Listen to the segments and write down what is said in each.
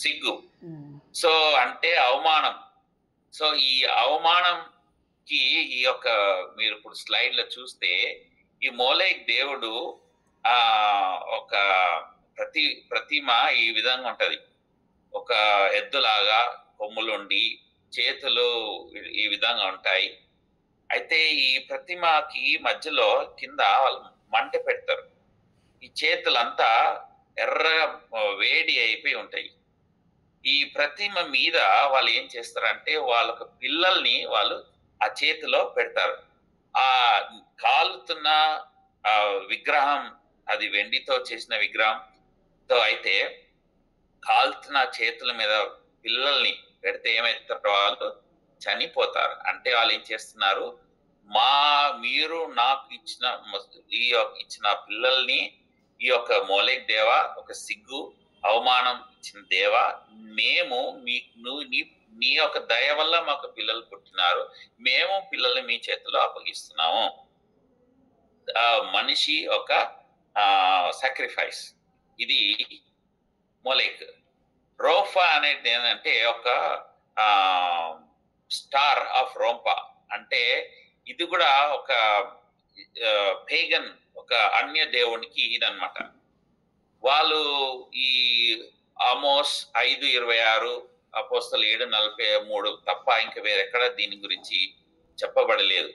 సిగ్గు. హ్మ్. సో, అంటే అవమానం. సో, ఈ అవమానంకి ఈ యొక్క మీరిప్పుడు స్లైడ్‌లో చూస్తే, ఈ మోలెక్ దేవుడు ఒక ప్రతిమ ఈ విధంగా ఉంటది. ఒక ఎద్దులాగా కొమ్ములుండి, చేతులు ఈ విధంగా ఉంటాయి. అయితే ఈ ప్రతిమకి మధ్యలో కింద వాళ్ళు మంట పెడతారు. ఈ చేతులంతా ఎర్రగా వేడి అయిపోయి ఉంటాయి. ఈ ప్రతిమ మీద వాళ్ళు ఏం చేస్తారంటే వాళ్ళొక పిల్లల్ని వాళ్ళు ఆ చేతిలో పెడతారు. ఆ కాలుతున్న విగ్రహం అది వెండితో చేసిన విగ్రహంతో అయితే కాలుతున్న చేతుల మీద పిల్లల్ని పెడితే ఏమైతారు వాళ్ళు చనిపోతారు. అంటే వాళ్ళు ఏం చేస్తున్నారు, మా మీరు నాకు ఇచ్చిన ఇచ్చిన పిల్లల్ని ఈ యొక్క మోలెక్ దేవ ఒక సిగ్గు అవమానం ఇచ్చిన దేవ మేము మీ నువ్వు నీ నీ యొక్క దయ వల్ల మాకు పిల్లలు పుట్టినారు, మేము పిల్లల్ని మీ చేతిలో అప్పగిస్తున్నాము. మనిషి ఒక సాక్రిఫైస్. ఇది మోలెక్. రోఫా అనేది ఏంటంటే ఒక స్టార్ ఆఫ్ రోంపా. అంటే ఇది కూడా ఒక పేగన్, ఒక అన్య దేవునికి ఇదన్నమాట. వాళ్ళు ఈ ఆమోస్ 5:26, అపోస్తలు 7:43 తప్ప ఇంకా వేరెక్కడ దీని గురించి చెప్పబడలేదు.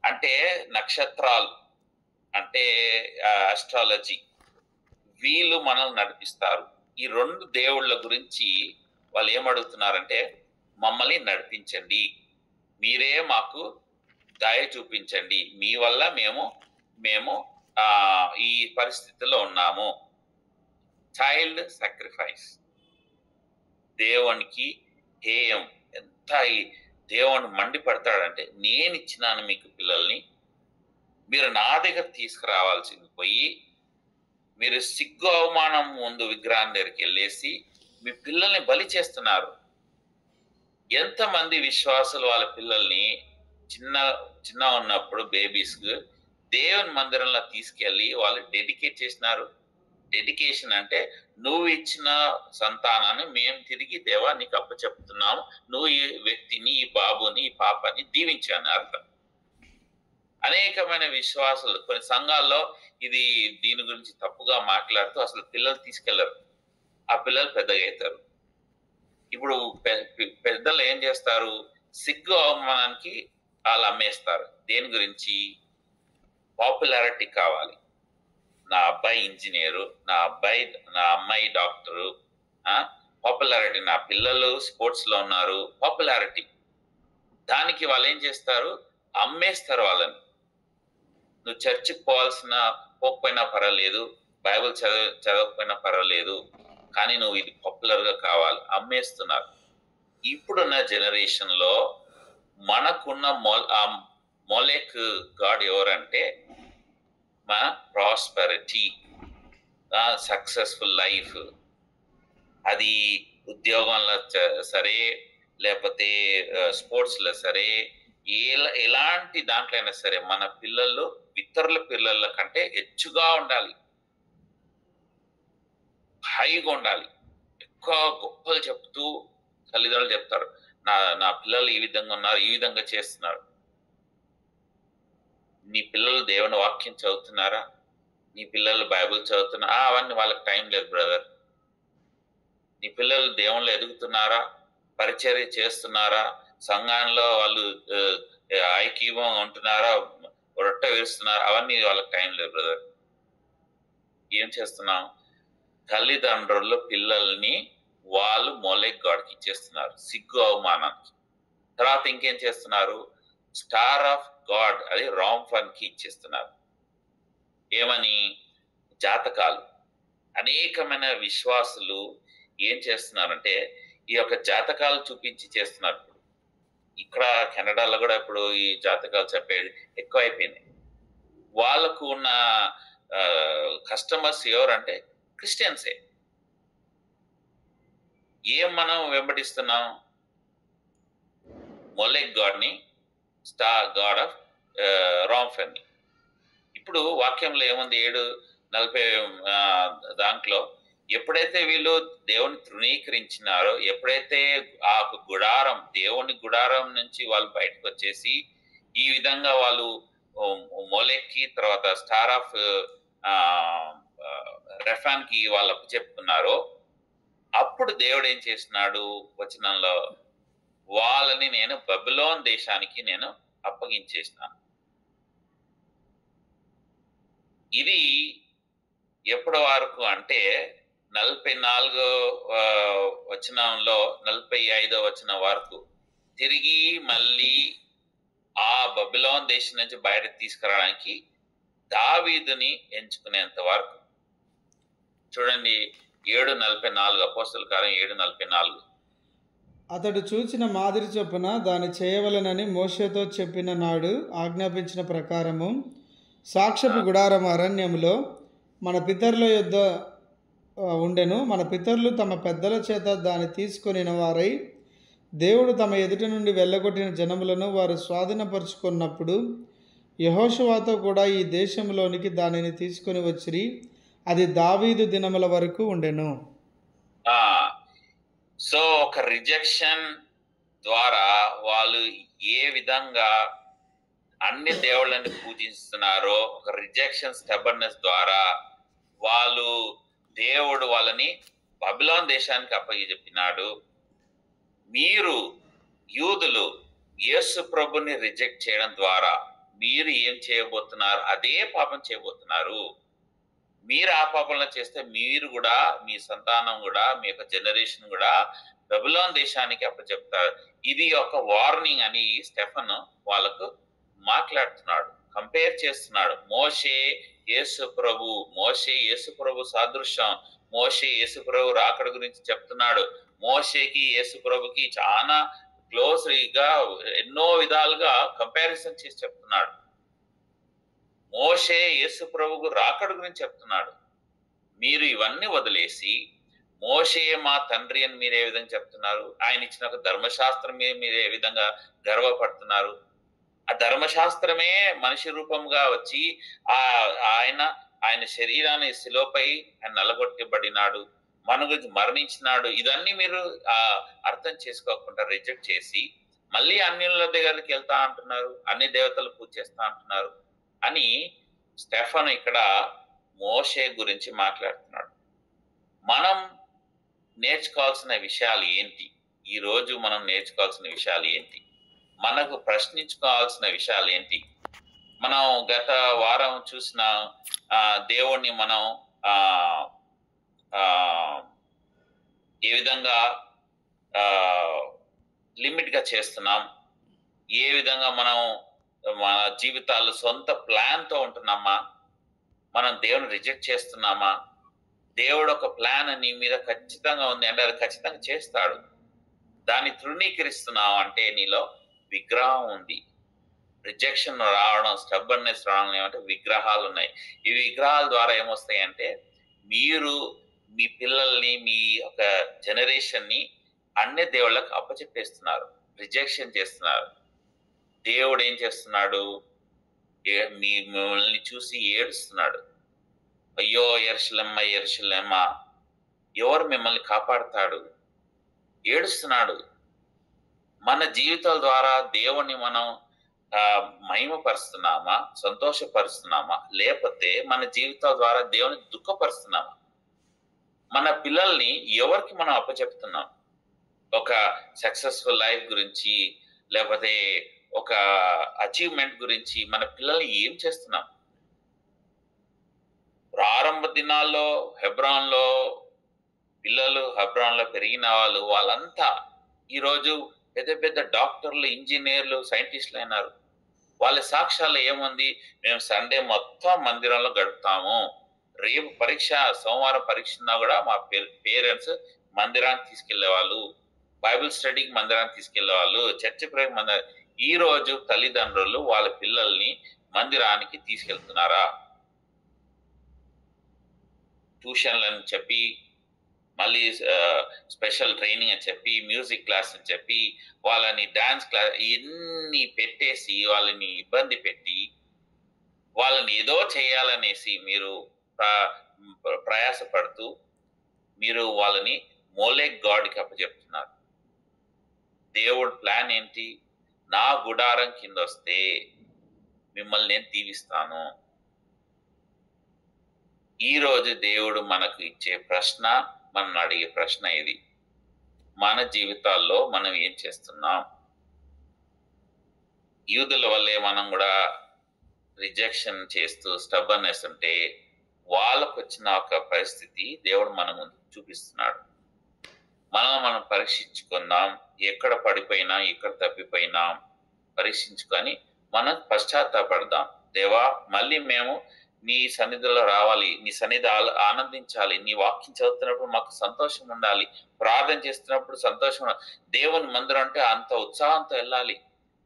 అంటే నక్షత్రాలు, అంటే ఆస్ట్రాలజీ, వీళ్ళు మనల్ని నడిపిస్తారు. ఈ 2 దేవుళ్ళ గురించి వాళ్ళు ఏమడుగుతున్నారంటే, మమ్మల్ని నడిపించండి, మీరే మాకు దయ చూపించండి, మీ వల్ల మేము ఈ పరిస్థితిలో ఉన్నాము. చైల్డ్ సాక్రిఫైస్, దేవునికి హేయం. ఎంత ఈ దేవుని మండిపడతాడంటే, నేను ఇచ్చినాను మీకు పిల్లల్ని, మీరు నా దగ్గర తీసుకురావాల్సింది పోయి మీరు సిగ్గు అవమానం ముందు విగ్రహం దగ్గరికి వెళ్ళేసి మీ పిల్లల్ని బలి చేస్తున్నారు. ఎంతమంది విశ్వాసులు వాళ్ళ పిల్లల్ని చిన్న చిన్న ఉన్నప్పుడు బేబీస్ దేవుని మందిరంలో తీసుకెళ్లి వాళ్ళు డెడికేట్ చేసినారు. డెడికేషన్ అంటే నువ్వు ఇచ్చిన సంతానాన్ని మేము తిరిగి దేవా నీకు అప్పచెప్తున్నాము, నువ్వు ఈ వ్యక్తిని, ఈ బాబుని, ఈ పాపని దీవించాను అర్థం. అనేకమైన విశ్వాసాలు కొన్ని సంఘాల్లో దీని గురించి తప్పుగా మాట్లాడుతూ అసలు పిల్లలు తీసుకెళ్లరు. ఆ పిల్లలు పెద్దగా అవుతారు. ఇప్పుడు పెద్దలు ఏం చేస్తారు, సిగ్గు అవమానానికి వాళ్ళు అమ్మేస్తారు. దేని గురించి? పాపులారిటీ కావాలి. నా అబ్బాయి ఇంజనీరు, నా అమ్మాయి డాక్టరు, పాపులారిటీ. నా పిల్లలు స్పోర్ట్స్ లో ఉన్నారు, పాపులారిటీ. దానికి వాళ్ళు ఏం చేస్తారు, అమ్మేస్తారు వాళ్ళని. నువ్వు చర్చికి పోకపోయినా పర్వాలేదు, బైబిల్ చదవకపోయినా పర్వాలేదు, కానీ నువ్వు ఇది పాపులర్ గా కావాలి, అమ్మేస్తున్నారు. ఇప్పుడున్న జనరేషన్ లో మనకున్న మోలెక్ గాడ్ ఎవరంటే మన ప్రాస్పెరిటీ, సక్సెస్ఫుల్ లైఫ్. అది ఉద్యోగంలో సరే, లేకపోతే స్పోర్ట్స్ లో సరే, ఎలాంటి దాంట్లో అయినా సరే మన పిల్లలు ఇతరుల పిల్లల కంటే హెచ్చుగా ఉండాలి, హైగా ఉండాలి. ఎక్కువ గొప్పలు చెప్తూ తల్లిదండ్రులు చెప్తారు, నా పిల్లలు ఈ విధంగా ఉన్నారు, ఈ విధంగా చేస్తున్నారు. నీ పిల్లలు దేవుని వాక్యం చదువుతున్నారా? నీ పిల్లలు బైబిల్ చదువుతున్నారా? అవన్నీ వాళ్ళకి టైం లేదు బ్రదర్. నీ పిల్లలు దేవుళ్ళు ఎదుగుతున్నారా? పరిచర్య చేస్తున్నారా? సంఘంలో వాళ్ళు ఐక్యంగా ఉంటున్నారా? రొట్టె వేస్తున్నారా? అవన్నీ వాళ్ళకి టైం లేదు బ్రదర్. ఏం చేస్తున్నాం? తల్లిదండ్రులు పిల్లల్ని వాళ్ళు మోలెక్ గాడ్కి ఇచ్చేస్తున్నారు, సిగ్గు అవమానానికి. తర్వాత ఇంకేం చేస్తున్నారు, స్టార్ ఆఫ్ గాడ్, అది రామ్ ఫన్ కి ఇచ్చేస్తున్నారు. ఏమని? జాతకాలు. అనేకమైన విశ్వాసులు ఏం చేస్తున్నారంటే ఈ యొక్క జాతకాలు చూపించి చేస్తున్నారు. ఇక్కడ కెనడాలో కూడా ఇప్పుడు ఈ జాతకాలు చెప్పేది ఎక్కువ అయిపోయింది. వాళ్ళకు ఉన్న కస్టమర్స్ ఎవరంటే క్రిస్టియన్సే. ఏం మనం వెంబడిస్తున్నాం? మోలెక్ గాడ్ని, స్టార్ గాడ్ ఆఫ్ రామ్ఫెన్. ఇప్పుడు వాక్యంలో ఏముంది? 7:40 దాంట్లో ఎప్పుడైతే వీళ్ళు దేవుని తృణీకరించినారో, ఎప్పుడైతే ఆ గుడారం, దేవుని గుడారం నుంచి వాళ్ళు బయటకు వచ్చేసి ఈ విధంగా వాళ్ళు మోలెక్కి, తర్వాత స్టార్ ఆఫ్ రెఫాన్ కి వాళ్ళు అప్పచెప్పుకున్నారో, అప్పుడు దేవుడు ఏం చేస్తున్నాడు వచనంలో, వాళ్ళని నేను బబులోన్ దేశానికి నేను అప్పగించేసినాను. ఇది ఎప్పటి వరకు అంటే 44 వచనంలో 45 వచనం వరకు తిరిగి మళ్ళీ ఆ బబులోన్ దేశం నుంచి బయటకు తీసుకురావడానికి దావీదుని ఎంచుకునేంత వరకు. చూడండి 7:44, అపోస్తలుల కార్యం 7:44. అతడు చూచిన మాదిరి చొప్పున దాన్ని చేయవలెనని మోషేతో చెప్పిన నాడు ఆజ్ఞాపించిన ప్రకారము సాక్ష్యపు గుడారం అరణ్యములో మన పితరుల యొద్ద ఉండెను. మన పితరులు తమ పెద్దల చేత దాన్ని తీసుకొనిన వారై దేవుడు తమ ఎదుట నుండి వెళ్ళగొట్టిన జనములను వారు స్వాధీనపరుచుకున్నప్పుడు యెహోషువతో కూడా ఈ దేశంలోనికి దానిని తీసుకొని వచ్చిరి. అది దావీదు దినముల వరకు ఉండెను. సో ఒక రిజెక్షన్ ద్వారా వాళ్ళు ఏ విధంగా అన్ని దేవుళ్ళని పూజిస్తున్నారో, ఒక రిజెక్షన్ స్టెబర్నెస్ ద్వారా వాళ్ళు దేవుడు వాళ్ళని బబులోన్ దేశానికి అప్పగించినాడు. మీరు యూదులు యేసు ప్రభుని రిజెక్ట్ చేయడం ద్వారా మీరు ఏం చేయబోతున్నారు? అదే పాపం చేయబోతున్నారు. మీరు ఆ పాపంలో చేస్తే మీరు కూడా, మీ సంతానం కూడా, మీ యొక్క జనరేషన్ కూడా బబులోన్ దేశానికి అప్పచెప్తారు. ఇది ఒక వార్నింగ్ అని స్టెఫన్ వాళ్ళకు మాట్లాడుతున్నాడు, కంపేర్ చేస్తున్నాడు. మోషే యేసు ప్రభు సాదృశ్యం. మోషే యేసు ప్రభు రాకడ గురించి చెప్తున్నాడు. మోషేకి యేసు ప్రభుకి చాలా క్లోజ్గా ఎన్నో విధాలుగా కంపారిజన్ చేసి చెప్తున్నాడు. మోషే యేసు ప్రభుకు రాకడ గురించి చెప్తున్నాడు. మీరు ఇవన్నీ వదిలేసి మోషే మా తండ్రి అని మీరు ఏ విధంగా చెప్తున్నారు? ఆయన ఇచ్చిన ఒక ధర్మశాస్త్రం మీద మీరు ఏ విధంగా గర్వపడుతున్నారు? ఆ ధర్మశాస్త్రమే మనిషి రూపంగా వచ్చి ఆయన శరీరాన్ని శిలువపై ఆయన నలగొట్టబడినాడు, మన గురించి మరణించినాడు. ఇదన్నీ మీరు అర్థం చేసుకోకుండా రిజెక్ట్ చేసి మళ్ళీ అన్యుల దగ్గరికి వెళ్తా అంటున్నారు, అన్ని దేవతలు పూజ చేస్తా అంటున్నారు అని స్టెఫన్ ఇక్కడ మోషే గురించి మాట్లాడుతున్నాడు. మనం నేర్చుకోవాల్సిన విషయాలు ఏంటి? ఈరోజు మనం నేర్చుకోవాల్సిన విషయాలు ఏంటి? మనకు ప్రశ్నించుకోవాల్సిన విషయాలు ఏంటి? మనం గత వారం చూసిన దేవుణ్ణి మనం ఏ విధంగా లిమిట్గా చేస్తున్నాం? ఏ విధంగా మనం మన జీవితాలు సొంత ప్లాన్తో ఉంటున్నామా? మనం దేవుని రిజెక్ట్ చేస్తున్నామా? దేవుడు ఒక ప్లాన్ నీ మీద ఖచ్చితంగా ఉంది అంటే అది ఖచ్చితంగా చేస్తాడు. దాన్ని తృణీకరిస్తున్నావు అంటే నీలో విగ్రహం ఉంది. రిజెక్షన్ రావడం, స్టబ్బర్నెస్ రావడం ఏమంటే విగ్రహాలు ఉన్నాయి. ఈ విగ్రహాల ద్వారా ఏమొస్తాయి అంటే మీరు మీ పిల్లల్ని, మీ యొక్క జనరేషన్ని అన్ని దేవుళ్ళకు అప్పచెప్పేస్తున్నారు, రిజెక్షన్ చేస్తున్నారు. దేవుడు ఏం చేస్తున్నాడు? మిమ్మల్ని చూసి ఏడుస్తున్నాడు. అయ్యో యెరూషలేమ, యెరూషలేమ, ఎవరు మిమ్మల్ని కాపాడుతాడు? ఏడుస్తున్నాడు. మన జీవితాల ద్వారా దేవుణ్ణి మనం మహిమపరుస్తున్నామా, సంతోషపరుస్తున్నామా, లేకపోతే మన జీవితాల ద్వారా దేవుని దుఃఖపరుస్తున్నామా? మన పిల్లల్ని ఎవరికి మనం అప్పచెప్తున్నాం? ఒక సక్సెస్ఫుల్ లైఫ్ గురించి, లేకపోతే ఒక అచీవ్మెంట్ గురించి మన పిల్లల్ని ఏం చేస్తున్నాం? ప్రారంభ దినాల్లో హెబ్రాన్లో పిల్లలు, హెబ్రాన్లో పెరిగిన వాళ్ళంతా ఈరోజు పెద్ద పెద్ద డాక్టర్లు, ఇంజనీర్లు, సైంటిస్టులు అయినారు. వాళ్ళ సాక్ష్యాలు ఏముంది? మేము సండే మొత్తం మందిరంలో గడుపుతాము, రేపు పరీక్ష, సోమవారం పరీక్ష ఉన్నా కూడా మా పేరెంట్స్ మందిరానికి తీసుకెళ్లేవాళ్ళు, బైబిల్ స్టడీకి మందిరానికి తీసుకెళ్లేవాళ్ళు, చర్చ్ ప్రేమ. ఈ రోజు తల్లిదండ్రులు వాళ్ళ పిల్లల్ని మందిరానికి తీసుకెళ్తున్నారా? ట్యూషన్లని చెప్పి, మళ్ళీ స్పెషల్ ట్రైనింగ్ అని చెప్పి, మ్యూజిక్ క్లాస్ అని చెప్పి, వాళ్ళని డాన్స్ క్లాస్ ఇన్ని పెట్టేసి వాళ్ళని ఇబ్బంది పెట్టి వాళ్ళని ఏదో చేయాలనేసి మీరు ప్రయాసపడుతూ మీరు వాళ్ళని మోలెక్ గాడ్కి అప్పచెప్తున్నారు. దేవుడు ప్లాన్ ఏంటి? నా గుడారం కింద వస్తే మిమ్మల్ని నేను దీవిస్తాను. ఈరోజు దేవుడు మనకు ఇచ్చే ప్రశ్న, మనం అడిగే ప్రశ్న ఇది. మన జీవితాల్లో మనం ఏం చేస్తున్నాం? యూదుల వల్లే మనం కూడా రిజెక్షన్ చేస్తూ స్టబ్బర్నెస్ ఉంటే వాళ్ళకు వచ్చిన ఒక పరిస్థితి దేవుడు మన ముందు చూపిస్తున్నాడు. మనం పరీక్షించుకుందాం. ఎక్కడ పడిపోయినా, ఎక్కడ తప్పిపోయినా పరీక్షించుకొని మనం పశ్చాత్తాపడదాం. దేవా, మళ్ళీ మేము నీ సన్నిధిలో రావాలి, నీ సన్నిధి ఆనందించాలి, నీ వాక్యం చదువుతున్నప్పుడు మాకు సంతోషం ఉండాలి, ప్రార్థన చేస్తున్నప్పుడు సంతోషం. దేవుని మందిరం అంటే అంత ఉత్సాహంతో వెళ్ళాలి.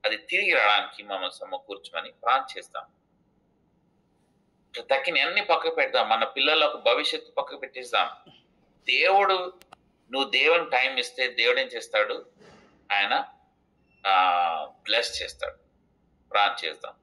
అది తిరిగి రావడానికి మమ్మల్ని సమకూర్చమని ప్రార్థన చేస్తాం. తక్కిన అన్ని పక్కకు పెడదాం, మన పిల్లలకు భవిష్యత్తు పక్కకు పెట్టేస్తాం. దేవుడు, నువ్వు దేవుని టైం ఇస్తే దేవుడు ఏం చేస్తాడు? ఆయన బ్లెస్ చేస్తాడు. ప్రార్థన చేద్దాం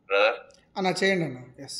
బ్రదర్. అన్న చేయండి అన్న. ఎస్.